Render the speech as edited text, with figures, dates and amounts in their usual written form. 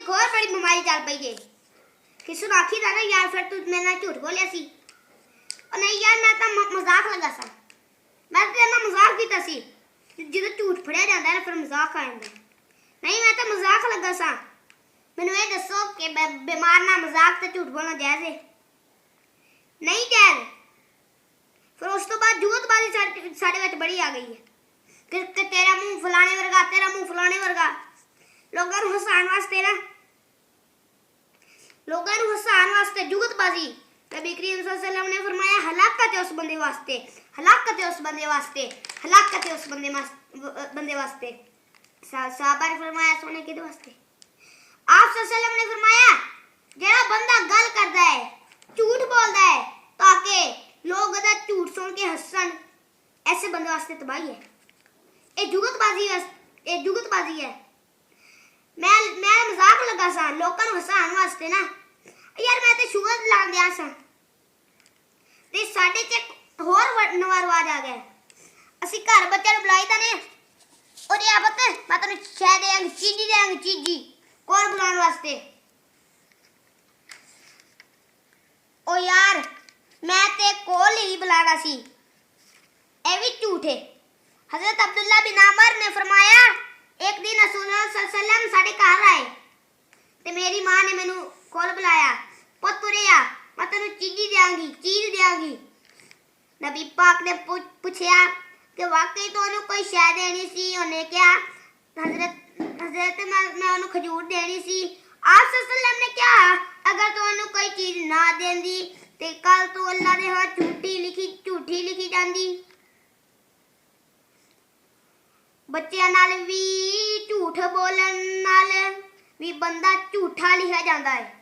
एक और बड़ी बीमारी चल पई है। किसी ने आखी था ना यार फिर तू मेरे नाल झूठ बोलिया सी। और नहीं यार मैं तो मजाक लगा सा। मैं तो ना मजाक कीता सी। ਜਦੋਂ ਝੂਠ ਫੜਿਆ ਜਾਂਦਾ ਹੈ ਨਾ ਫਿਰ ਮਜ਼ਾਕ ਆ ਜਾਂਦਾ। ਨਹੀਂ ਮੈਂ ਤਾਂ ਮਜ਼ਾਕ ਲੱਗਾ ਸਾਂ। ਮੈਨੂੰ ਇਹ ਦੱਸੋ ਕਿ ਬਿਮਾਰ ਨਾਲ ਮਜ਼ਾਕ ਤੇ ਝੂਠ ਬੋਲਣਾ ਜਾਇਜ਼ ਹੈ? ਨਹੀਂ ਜਾਇਜ਼। ਫਿਰ ਉਸ ਤੋਂ ਬਾਅਦ ਜੂਤਬਾਜ਼ੀ ਸਾਡੇ ਵਿੱਚ ਬੜੀ ਆ ਗਈ ਹੈ ਕਿ ਤੇਰਾ ਮੂੰਹ ਫਲਾਣੇ ਵਰਗਾ, ਤੇਰਾ ਮੂੰਹ ਫਲਾਣੇ ਵਰਗਾ। ਲੋਕਾਂ ਨੂੰ ਹਸਾਉਣ ਵਾਸਤੇ ਨਾ लोगों को हसाने वास्ते जुगतबाजी नबी करीम सल्लल्लाहु अलैहि वसल्लम ने फरमाया हलाकत है उस बंदे वास्ते, हलाकत है उस बंदे वास्ते, हलाकत है उस बंदे वास्ते। साहबा ने फरमाया सोने के वास्ते। आप सल्लल्लाहु अलैहि वसल्लम ने फरमाया जेड़ा बंदा गल करता है, झूठ बोलता है ताकि लोग अदा झूठ सुन के हसन, ऐसे बंदे वास्ते तबाही है। ये जुगतबाजी है। मैं मजाक लगा सा लोगों को हसाने वास्ते ना यार मैं तो शुगर ला दिया सा ते साडे च होर नवा रिवाज आ गया। असी घर बच्चे बुलाई था ने और या पुत मैं तेन शह देंगी चीजी देंगी चीजी कौन बुलाने वास्ते। ओ यार मैं ते कोल ही बुलाना सी, ए भी झूठ है। हजरत अब्दुल्ला बिन अमर ने फरमाया एक दिन रसूल सल्लल्लाहु अलैहि वसल्लम साडे घर आए ते मेरी मां ने मैनू कोल बुलाया, पुत तुरिया मैं तेनू चीजी देंगी चीज देंगी। नबी पाक ने पूछया कि वाकई तो उन्हें कोई शय देनी सी। उन्हें क्या हजरत मैं उन्हें खजूर देनी सी। आप सल्लल्लाहु अलैहि वसल्लम ने क्या अगर तो उन्हें कोई चीज ना देंदी ते कल तो अल्लाह दे हाथ झूठी लिखी जांदी। बच्चों नाल भी झूठ बोलन नाल भी बंदा झूठा लिखा जाता है।